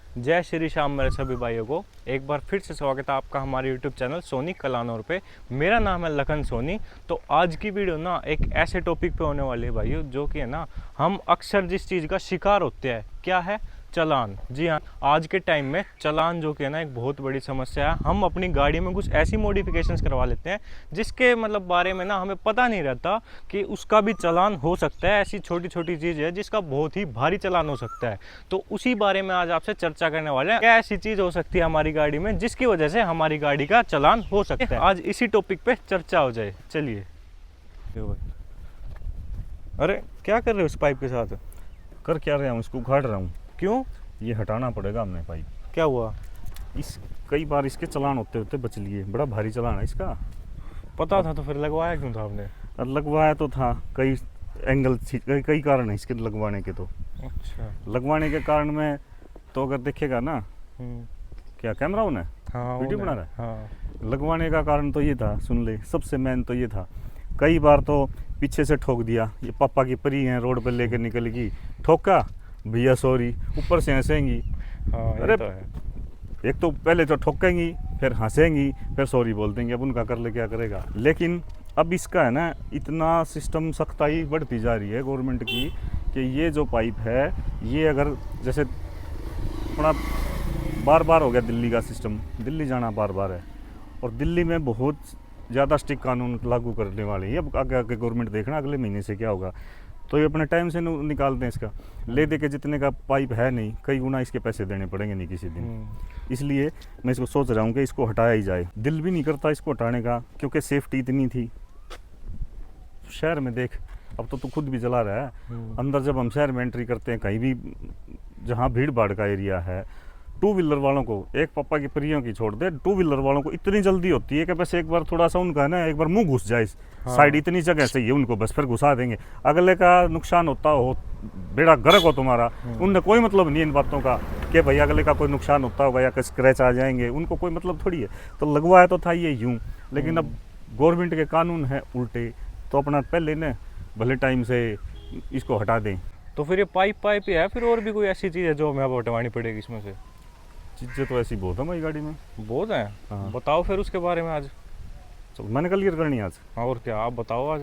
जय श्री श्याम मेरे सभी भाइयों को एक बार फिर से स्वागत है आपका हमारे YouTube चैनल सोनी कलानौर पे। मेरा नाम है लखन सोनी। तो आज की वीडियो ना एक ऐसे टॉपिक पे होने वाली है भाइयों, जो कि है ना हम अक्सर जिस चीज़ का शिकार होते हैं, क्या है? चालान। जी हाँ, आज के टाइम में चालान जो कि है ना एक बहुत बड़ी समस्या है। हम अपनी गाड़ी में कुछ ऐसी मॉडिफिकेशंस करवा लेते हैं जिसके मतलब बारे में ना हमें पता नहीं रहता कि उसका भी चालान हो सकता है। ऐसी छोटी छोटी चीज़ है जिसका बहुत ही भारी चालान हो सकता है। तो उसी बारे में आज आपसे चर्चा करने वाले हैं। क्या ऐसी चीज़ हो सकती है हमारी गाड़ी में जिसकी वजह से हमारी गाड़ी का चालान हो सकता है। आज इसी टॉपिक पे चर्चा हो जाए। चलिए। अरे क्या कर रहे हो इस पाइप के साथ? कर क्या रहा हूँ, इसको उखाड़ रहा हूँ। क्यों? ये हटाना पड़ेगा हमने पाइप। क्या हुआ? इस कई बार इसके चालान होते होते बच लिए, बड़ा भारी चालान है इसका। पता था तो फिर लगवाया क्यों था आपने? और लगवाया तो था, कई एंगल कई कारण है इसके लगवाने के। तो अच्छा। लगवाने के कारण में तो अगर देखेगा ना, क्या कैमरा ऑन है? हाँ, वीडियो बना रहा है। हाँ। लगवाने का कारण तो ये था, सुन ले, सबसे मेन तो ये था, कई बार तो पीछे से ठोक दिया। ये पापा की परी हैं, रोड पर लेकर निकल गई, ठोका, भैया सॉरी, ऊपर से हंसेंगी। हाँ, ये अरे तो है। एक तो पहले तो ठोकेंगी, फिर हंसेंगी, फिर सॉरी बोल देंगे। अब उनका कर ले क्या करेगा। लेकिन अब इसका है ना, इतना सिस्टम सख्ताई बढ़ती जा रही है गवर्नमेंट की कि ये जो पाइप है, ये अगर जैसे थोड़ा बार बार हो गया दिल्ली का सिस्टम, दिल्ली जाना बार बार है, और दिल्ली में बहुत ज़्यादा स्ट्रिक्ट कानून लागू करने वाले हैं। अब आगे आगे गवर्नमेंट देखना अगले महीने से क्या होगा। तो ये अपने टाइम से निकालते हैं इसका, ले दे के जितने का पाइप है नहीं, कई गुना इसके पैसे देने पड़ेंगे नहीं किसी दिन। इसलिए मैं इसको सोच रहा हूँ कि इसको हटाया ही जाए। दिल भी नहीं करता इसको हटाने का, क्योंकि सेफ्टी इतनी थी। शहर में देख, अब तो तू खुद भी चला रहा है, अंदर जब हम शहर में एंट्री करते हैं कहीं भी जहाँ भीड़ भाड़ का एरिया है, टू व्हीलर वालों को, एक पापा की परियों की छोड़ दे, टू व्हीलर वालों को इतनी जल्दी होती है कि बस एक बार थोड़ा सा उनका है ना, एक बार मुंह घुस जाए। हाँ। साइड इतनी जगह चाहिए उनको, बस फिर घुसा देंगे। अगले का नुकसान होता हो, बेड़ा गर्क हो तुम्हारा, उनने कोई मतलब नहीं इन बातों का कि भाई अगले का कोई नुकसान होता होगा या स्क्रैच आ जाएंगे, उनको कोई मतलब थोड़ी है। तो लगवाया तो था ये यूं, लेकिन अब गवर्नमेंट के कानून है उल्टे, तो अपना पहले न भले टाइम से इसको हटा दें। तो फिर ये पाइप ही है, फिर और भी कोई ऐसी चीज़ है जो हमें अब हटवानी पड़ेगी इसमें से? चीज़ें तो ऐसी बहुत है मेरी गाड़ी में। बहुत है। हाँ। बताओ फिर उसके बारे में आज। चलो मैंने क्लियर करनी है आज। हाँ, और क्या, आप बताओ आज।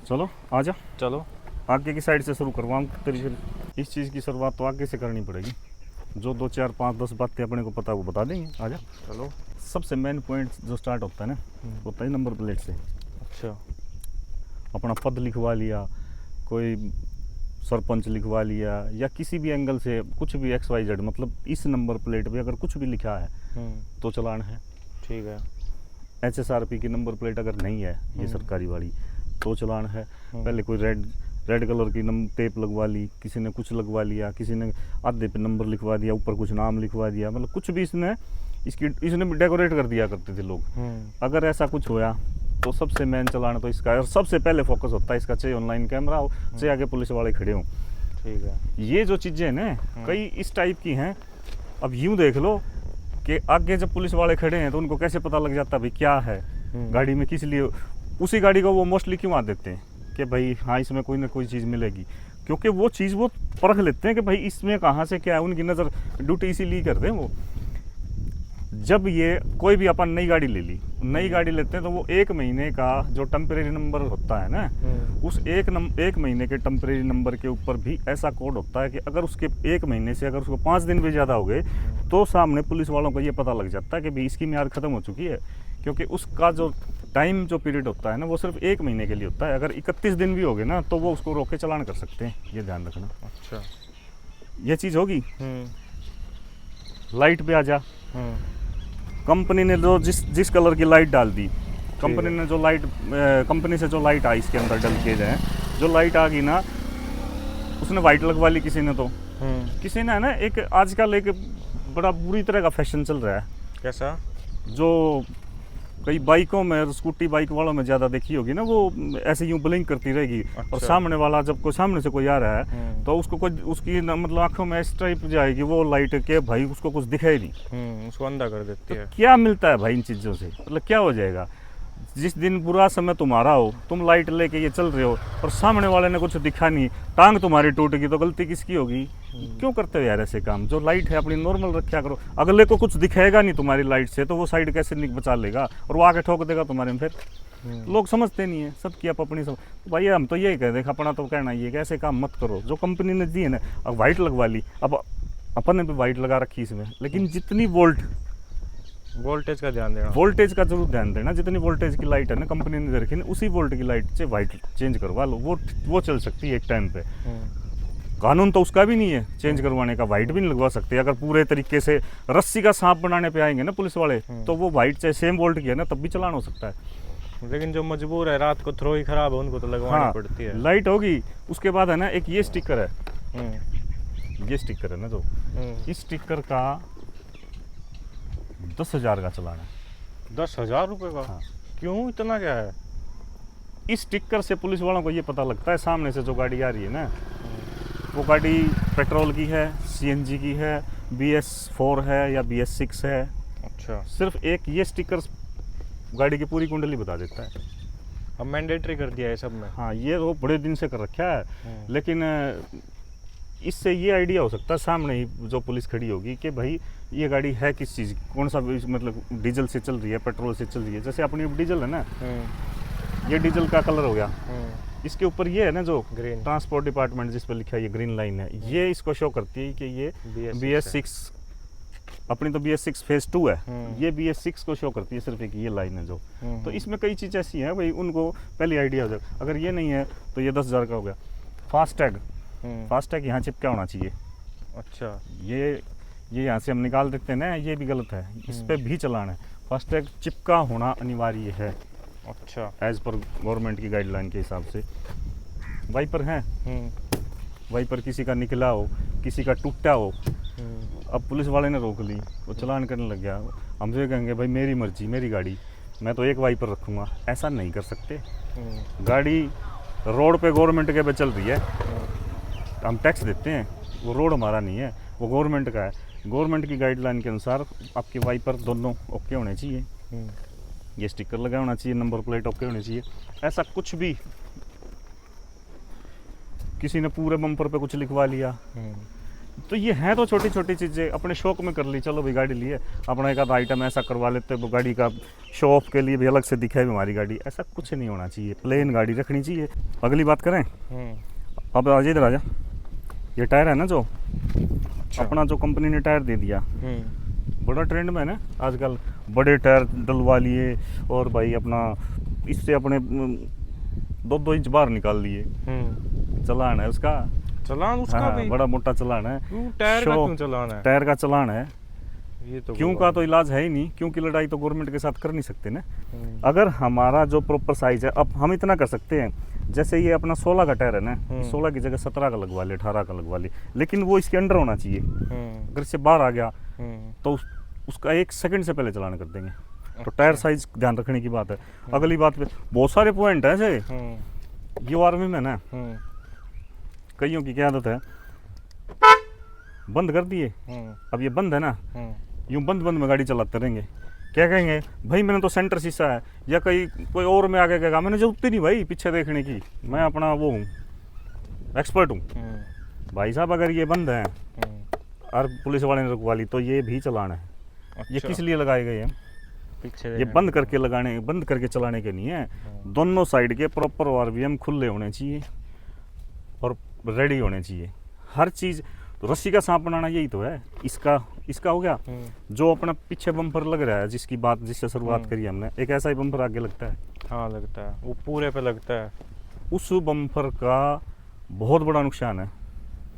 चलो आजा, चलो। आगे की साइड से शुरू करवाऊँ तेरी। इस चीज़ की शुरुआत तो आगे से करनी पड़ेगी। जो 2 4 5 10 बातें अपने को पता वो बता देंगे। आजा। चलो। सबसे मेन पॉइंट जो स्टार्ट होता है ना, होता है नंबर प्लेट से। अच्छा। अपना पद लिखवा लिया, कोई सरपंच लिखवा लिया, या किसी भी एंगल से कुछ भी XYZ, मतलब इस नंबर प्लेट पे अगर कुछ भी लिखा है तो चालान है। ठीक है। HSRP की नंबर प्लेट अगर नहीं है, ये सरकारी वाली, तो चालान है। पहले कोई रेड कलर की टेप लगवा ली, किसी ने कुछ लगवा लिया, किसी ने आधे पे नंबर लिखवा दिया, ऊपर कुछ नाम लिखवा दिया, मतलब कुछ भी इसने डेकोरेट कर दिया करते थे लोग। अगर ऐसा कुछ होया तो सबसे मेन चालान तो इसका है, और सबसे पहले फोकस होता है इसका, चाहे ऑनलाइन कैमरा हो, चाहे आगे पुलिस वाले खड़े हों। ठीक है। ये जो चीज़ें हैं ना, कई इस टाइप की हैं। अब यूँ देख लो कि आगे जब पुलिस वाले खड़े हैं तो उनको कैसे पता लग जाता भाई क्या है गाड़ी में, किस लिए। उसी गाड़ी को वो मोस्टली क्यों आ देते हैं कि भाई हाँ इसमें कोई ना कोई चीज़ मिलेगी, क्योंकि वो चीज़ वो परख लेते हैं कि भाई इसमें कहाँ से क्या है। उनकी नज़र ड्यूटी इसीलिए करते हैं वो। जब ये कोई भी अपन नई गाड़ी ले ली, नई गाड़ी लेते हैं तो वो 1 महीने का जो टेम्परेरी नंबर होता है ना, उस एक महीने के टेम्परेरी नंबर के ऊपर भी ऐसा कोड होता है कि अगर उसके 1 महीने से अगर उसको 5 दिन भी ज़्यादा हो गए तो सामने पुलिस वालों को ये पता लग जाता है कि भाई इसकी मियाद ख़त्म हो चुकी है। क्योंकि उसका जो टाइम जो पीरियड होता है ना, वो सिर्फ 1 महीने के लिए होता है। अगर 31 दिन भी हो गए ना तो वो उसको रोक के चालान कर सकते हैं, ये ध्यान रखना। अच्छा। ये चीज़ होगी। लाइट पे आ जा। कंपनी ने जो जिस कलर की लाइट डाल दी, कंपनी ने जो लाइट, कंपनी से जो लाइट आई इसके अंदर डल के जाए, जो लाइट आ गई ना, उसने वाइट लगवा ली किसी ने। तो किसी ने है ना, एक आजकल एक बड़ा बुरी तरह का फैशन चल रहा है। कैसा? जो कई बाइकों में और स्कूटी बाइक वालों में ज़्यादा देखी होगी ना, वो ऐसे यूं ब्लिंक करती रहेगी। अच्छा। और सामने वाला जब कोई सामने से कोई आ रहा है तो उसको कोई उसकी मतलब आंखों में इस टाइप जाएगी वो लाइट के, भाई उसको कुछ दिखाई नहीं, उसको अंधा कर देती है। क्या मिलता है भाई इन चीज़ों से, मतलब क्या हो जाएगा। जिस दिन बुरा समय तुम्हारा हो, तुम लाइट लेके ये चल रहे हो और सामने वाले ने कुछ दिखा नहीं, टांग तुम्हारी टूट गई, तो गलती किसकी होगी? क्यों करते हो यार ऐसे काम? जो लाइट है अपनी नॉर्मल रखा करो, अगले को कुछ दिखेगा नहीं तुम्हारी लाइट से तो वो साइड कैसे बचा लेगा और वो आगे ठोक देगा तुम्हारे में। फिर लोग समझते नहीं है, सबकी अपनी सब। भाई हम तो यही कह दें, अपना तो कहना ये कि ऐसे काम मत करो। जो कंपनी ने दी है ना, अब वाइट लगवा ली, अब अपन ने भी वाइट लगा रखी इसमें, लेकिन जितनी वोल्टेज का ध्यान देना, वोल्टेज का जरूर ध्यान देना। जितनी वोल्टेज की लाइट है ना कंपनी ने दे रखी है, उसी वोल्ट की लाइट से वाइट चेंज करवा लो, वो चल सकती है एक टाइम पे। कानून तो उसका भी नहीं है चेंज करवाने का, वाइट भी नहीं लगवा सकते। अगर पूरे तरीके से रस्सी का सांप बनाने पे आएंगे ना पुलिस वाले, तो वो वाइट चाहे सेम वोल्ट की है ना, तब भी चलान हो सकता है। लेकिन जो मजबूर है, रात को थ्रो ही खराब है, उनको तो लगवानी पड़ती है। लाइट होगी। उसके बाद है ना एक ये स्टिकर है, ये स्टिकर है ना, जो इस स्टिकर का 10,000 का चलान है। 10,000 रुपये का? हाँ। क्यों, इतना क्या है? इस स्टिकर से पुलिस वालों को ये पता लगता है सामने से जो गाड़ी आ रही है ना, वो गाड़ी पेट्रोल की है, सीएनजी की है, BS4 है या BS6 है। अच्छा। सिर्फ एक ये स्टिकर गाड़ी की पूरी कुंडली बता देता है। अब मैंडेटरी कर दिया है सब में। हाँ, ये वो बड़े दिन से कर रखा है, लेकिन इससे ये आइडिया हो सकता है सामने ही जो पुलिस खड़ी होगी कि भाई ये गाड़ी है किस चीज़ की, कौन सा, मतलब डीजल से चल रही है, पेट्रोल से चल रही है। जैसे अपनी डीजल है ना, ये डीजल का कलर हो गया, इसके ऊपर ये है ना जो ग्रीन, ट्रांसपोर्ट डिपार्टमेंट जिस पर लिखा है ये ग्रीन लाइन है, ये इसको शो करती है कि ये BS6, अपनी तो BS6 फेज 2 है, ये BS6 को शो करती है, सिर्फ एक ये लाइन है जो। तो इसमें कई चीज़ ऐसी हैं भाई, उनको पहले आइडिया हो जाए। अगर ये नहीं है तो ये 10,000 का हो गया। फास्टैग यहाँ चिपका होना चाहिए। अच्छा। ये यहाँ से हम निकाल देते हैं ना, ये भी गलत है, इस पर भी चलान है। फास्टैग चिपका होना अनिवार्य है। अच्छा। एज पर गवर्नमेंट की गाइडलाइन के हिसाब से। वाइपर है, वाइपर किसी का निकला हो, किसी का टूटा हो, अब पुलिस वाले ने रोक ली, वो चलान करने लग गया, हमसे कहेंगे भाई मेरी मर्जी, मेरी गाड़ी, मैं तो एक वाइपर रखूँगा। ऐसा नहीं कर सकते। गाड़ी रोड पे गवर्नमेंट के पे चल रही है, हम टैक्स देते हैं, वो रोड हमारा नहीं है, वो गवर्नमेंट का है। गवर्नमेंट की गाइडलाइन के अनुसार आपके वाइपर दोनों ओके होने चाहिए, ये स्टिकर लगा होना चाहिए, नंबर प्लेट ओके होनी चाहिए। ऐसा कुछ भी किसी ने पूरे बम्पर पे कुछ लिखवा लिया, तो ये है तो छोटी छोटी चीज़ें, अपने शौक में कर ली, चलो भाई गाड़ी लिए, अपना एक आधा आइटम ऐसा करवा लेते, वो गाड़ी का शो ऑफ के लिए भी अलग से दिखाए भी हमारी गाड़ी। ऐसा कुछ नहीं होना चाहिए, प्लेन गाड़ी रखनी चाहिए। अगली बात करें, अब आज इधर आ जा, ये टायर है ना जो अपना, जो कंपनी ने टायर दे दिया, बड़ा ट्रेंड में है ना आजकल, बड़े टायर डलवा लिए और भाई अपना इससे अपने 2-2 इंच बाहर निकाल लिए। चलान है उसका, चलान उसका हाँ, भी बड़ा मोटा चलान है। टायर का क्यों चलान है? टायर का चलान है, ये तो क्यों का तो इलाज है ही नहीं, क्योंकि लड़ाई तो गवर्नमेंट के साथ कर नहीं सकते ना। अगर हमारा जो प्रॉपर साइज है, अब हम इतना कर सकते हैं, जैसे ये अपना 16 का टायर है ना, 16 की जगह 17 का लगवा ले, 18 का लगवा ले, लेकिन वो इसके अंडर होना चाहिए। अगर इससे बाहर आ गया तो उसका 1 सेकंड से पहले चलान कर देंगे। तो टायर साइज ध्यान रखने की बात है। अगली बात पे बहुत सारे पॉइंट है ऐसे, ये आर्मी में ना कईयों की क्या आदत है, बंद कर दिए, अब ये बंद है ना, यूं बंद में गाड़ी चलाते रहेंगे। क्या कहेंगे भाई मैंने तो सेंटर शीशा है, या कोई और में आगे कहेगा मैंने जरूरत नहीं भाई पीछे देखने की, मैं अपना वो हूँ, एक्सपर्ट हूँ। भाई साहब अगर ये बंद है और पुलिस वाले ने रुकवा ली, तो ये भी चलाना है। अच्छा। ये किस लिए लगाए गए हैं? पीछे ये बंद करके चलाने के नहीं है। दोनों साइड के प्रॉपर RVM खुले होने चाहिए और रेडी होने चाहिए हर चीज़। तो रस्सी का सांप बनाना यही तो है। इसका हो गया। जो अपना पीछे बम्पर लग रहा है, जिससे शुरुआत करी हमने, एक ऐसा ही बम्पर आगे लगता है। हाँ लगता है, वो पूरे पे लगता है। उस बम्पर का बहुत बड़ा नुकसान है।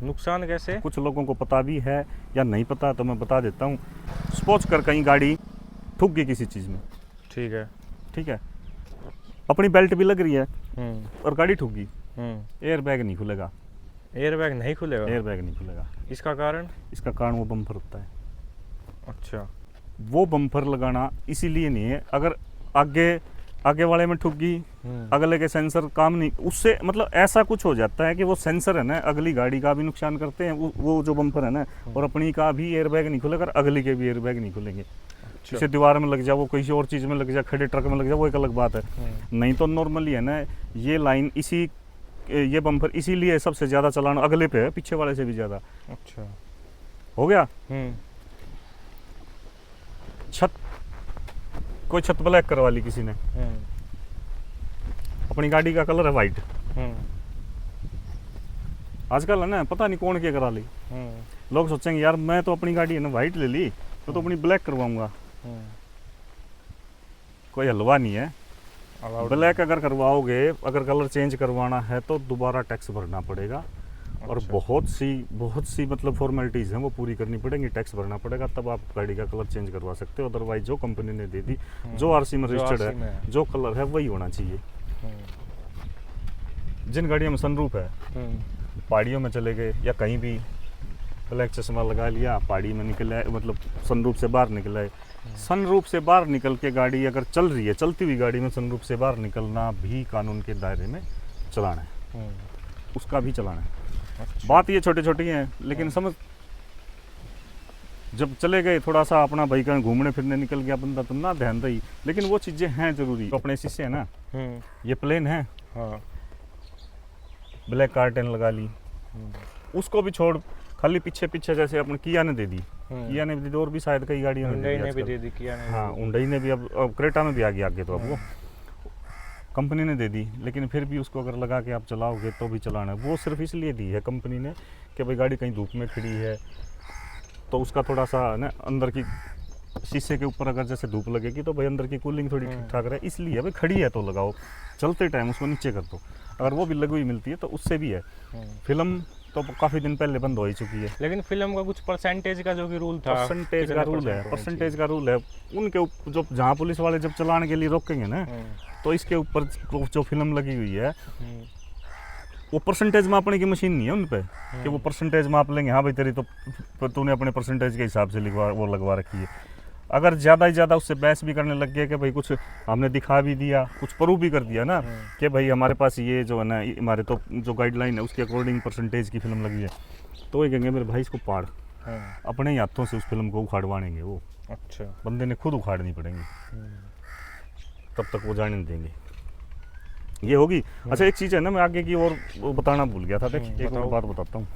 नुकसान कैसे? कुछ लोगों को पता भी है या नहीं पता, तो मैं बता देता हूँ। सपोज कर कहीं गाड़ी ठुक गई किसी चीज़ में, ठीक है, अपनी बेल्ट भी लग रही है और गाड़ी ठुक गई, एयर बैग नहीं खुलेगा। एयरबैग नहीं खुलेगा? एयरबैग नहीं खुलेगा। इसका कारण? इसका कारण वो बम्पर होता है। अच्छा। वो बम्पर लगाना इसीलिए नहीं है, अगर आगे वाले में ठुक गई, अगले के सेंसर काम नहीं, उससे मतलब ऐसा कुछ हो जाता है कि वो सेंसर है ना अगली गाड़ी का भी नुकसान करते हैं, वो जो बम्पर है ना, और अपनी का भी एयरबैग नहीं खुलेगा, अगली के भी एयरबैग नहीं खुलेंगे। अच्छा। किसी दीवार में लग जाए, वो किसी और चीज़ में लग जाए, खड़े ट्रक में लग जाए, वो एक अलग बात है। नहीं तो नॉर्मली है ना, ये लाइन ये बम्पर इसीलिए सबसे ज़्यादा चलान अगले पे है, पीछे वाले से भी ज़्यादा। अच्छा। हो गया। छत, कोई छत ब्लैक करवा ली किसी ने, अपनी गाड़ी का कलर है वाइट, आजकल है ना पता नहीं कौन क्या करा ली। लोग सोचेंगे यार मैं तो अपनी गाड़ी है ना वाइट ले ली, तो अपनी ब्लैक करवाऊंगा। कोई हलवा नहीं है। ब्लैक अगर करवाओगे, अगर कलर चेंज करवाना है तो दोबारा टैक्स भरना पड़ेगा। और अच्छा। बहुत सी मतलब फॉर्मेलिटीज़ हैं वो पूरी करनी पड़ेगी, टैक्स भरना पड़ेगा, तब आप गाड़ी का कलर चेंज करवा सकते हो। अदरवाइज जो कंपनी ने दे दी, जो आरसी में रजिस्टर्ड है, जो कलर है वही होना चाहिए। जिन गाड़ियों में सनरूफ है, पहाड़ियों में चले गए या कहीं भी, ब्लैक चश्मा लगा लिया, पहाड़ी में निकले, मतलब सनरूफ से बाहर निकला है। सनरूफ से बाहर निकल के गाड़ी अगर चल रही है, चलती हुई गाड़ी में सनरूफ से बाहर निकलना भी कानून के दायरे में चलाना है, उसका भी चलाना है। अच्छा। बात ये छोटी छोटी है, लेकिन समझ, जब चले गए थोड़ा सा अपना भाई का घूमने फिरने निकल गया बंदा, तो ना ध्यान दही, लेकिन वो चीज़ें हैं जरूरी। तो अपने शीशे है ना, ये प्लेन है, हाँ। ब्लैक कार्टेन लगा ली, उसको भी छोड़, खाली पीछे पीछे जैसे अपने किया ने दे दी, किया ने भी दे दी, और भी शायद कई गाड़ियों ने भी दे दी, किया ने। हाँ, हुंडई ने भी, अब क्रेटा में भी आ गया आगे, तो अब वो कंपनी ने दे दी। लेकिन फिर भी उसको अगर लगा के आप चलाओगे तो भी चलाना है। वो सिर्फ इसलिए दी है कंपनी ने कि भाई गाड़ी कहीं धूप में खड़ी है तो उसका थोड़ा सा ना अंदर की शीशे के ऊपर अगर जैसे धूप लगेगी तो भाई अंदर की कूलिंग थोड़ी ठीक ठाक रहे, इसलिए भाई खड़ी है तो लगाओ, चलते टाइम उसको नीचे कर दो। अगर वो भी लगी हुई मिलती है तो उससे भी है। फिल्म तो काफ़ी दिन पहले बंद हो ही चुकी है। लेकिन फिल्म का कुछ परसेंटेज का जो कि रूल था, परसेंटेज का रूल है, परसेंटेज का रूल है उनके जो जहाँ पुलिस वाले जब चलाने के लिए रोकेंगे ना, तो इसके ऊपर जो फिल्म लगी हुई है वो परसेंटेज मापने की मशीन नहीं है उन पे कि वो परसेंटेज माप लेंगे, हाँ भाई तेरी तो तूने अपने परसेंटेज के हिसाब से लगवा रखी है। अगर ज़्यादा ही ज़्यादा उससे बहस भी करने लग गए कि भाई कुछ हमने दिखा भी दिया, कुछ प्रूव भी कर दिया ना कि भाई हमारे पास ये जो है ना, हमारे तो जो गाइडलाइन है उसके अकॉर्डिंग परसेंटेज की फिल्म लगी है, तो ये कहेंगे मेरे भाई इसको पाड़, अपने ही हाथों से उस फिल्म को उखाड़वाएंगे वो। अच्छा। बंदे ने खुद उखाड़नी पड़ेंगी, तब तक वो जाने नहीं देंगे। ये होगी। अच्छा एक चीज़ है ना, मैं आगे की और बताना भूल गया था, देखिए एक और बात बताता हूँ।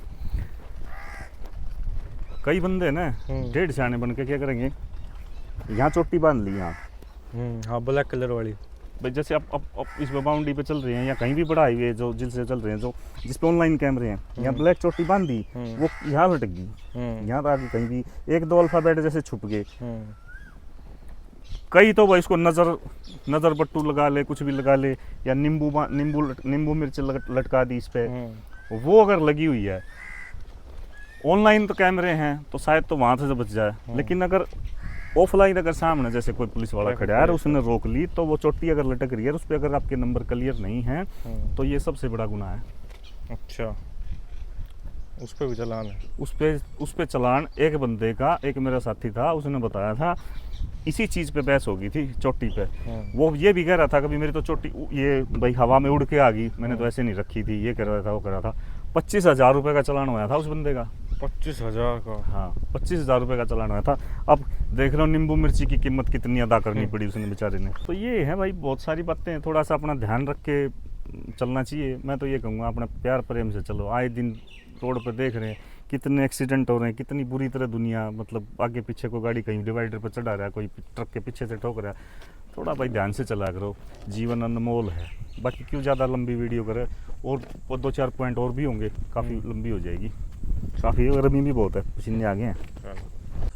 कई बंदे ना डेढ़ सियाने बन के क्या करेंगे, यहाँ चोटी बांध ली यहाँ, हाँ ब्लैक कलर वाली, भाई जैसे अब इस बाउंड्री पे चल रहे हैं या कहीं भी बड़ा हाईवे जो जिनसे चल रहे हैं, जो जिस पे ऑनलाइन कैमरे हैं, यहाँ ब्लैक चोटी बांध दी, वो यहाँ लटक गई, यहाँ तो आगे कहीं भी एक दो अल्फाबेट जैसे छुप गए। कई तो भाई इसको नज़र बट्टू लगा ले, कुछ भी लगा ले, या नींबू मिर्च लटका दी इस पे, वो अगर लगी हुई है, ऑनलाइन तो कैमरे हैं तो शायद तो वहाँ से बच जाए, लेकिन अगर ऑफलाइन अगर सामने जैसे कोई पुलिस वाला खड़ा है और उसने रोक ली, तो वो चोटी अगर लटक रही है, उस पर अगर आपके नंबर क्लियर नहीं है तो ये सबसे बड़ा गुनाह है। अच्छा, उस पर भी चलान है? उस पे चलान एक बंदे का, एक मेरा साथी था, उसने बताया था, इसी चीज़ पे बहस हो गई थी चोटी पे। वो ये भी कह रहा था कभी मेरी तो चोटी ये भाई हवा में उड़ के आ गई, मैंने तो ऐसे नहीं रखी थी, ये कह रहा था, वो कह रहा था। 25,000 रुपये का चलान हुआ था उस बंदे का। 25,000 का? हाँ, 25,000 रुपये का चलान हुआ था। अब देख रहा हूँ नींबू मिर्ची की कीमत कितनी अदा करनी पड़ी उसने बेचारे ने। तो ये है भाई, बहुत सारी बातें, थोड़ा सा अपना ध्यान रख के चलना चाहिए। मैं तो ये कहूँगा अपना प्यार प्रेम से चलो। आए दिन रोड पर देख रहे हैं कितने एक्सीडेंट हो रहे हैं, कितनी बुरी तरह दुनिया, मतलब आगे पीछे कोई गाड़ी कहीं डिवाइडर पर चढ़ा रहा है, कोई ट्रक के पीछे से ठोक रहा है। थोड़ा भाई ध्यान से चला करो, जीवन अनमोल है। बाकी क्यों ज़्यादा लंबी वीडियो करे, और 2-4 पॉइंट और भी होंगे, काफ़ी लंबी हो जाएगी। काफ़ी गर्मी भी बहुत है, पसीने आ गए हैं।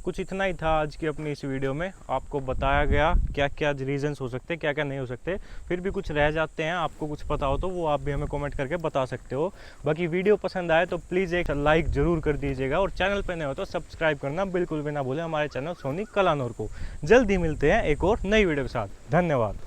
कुछ इतना ही था आज की अपनी इस वीडियो में। आपको बताया गया क्या क्या रीजंस हो सकते हैं, क्या क्या नहीं हो सकते। फिर भी कुछ रह जाते हैं, आपको कुछ पता हो तो वो आप भी हमें कमेंट करके बता सकते हो। बाकी वीडियो पसंद आए तो प्लीज़ एक लाइक ज़रूर कर दीजिएगा, और चैनल पर नए हो तो सब्सक्राइब करना बिल्कुल भी ना भूलें हमारे चैनल सोनी कलानौर को। जल्द ही मिलते हैं एक और नई वीडियो के साथ। धन्यवाद।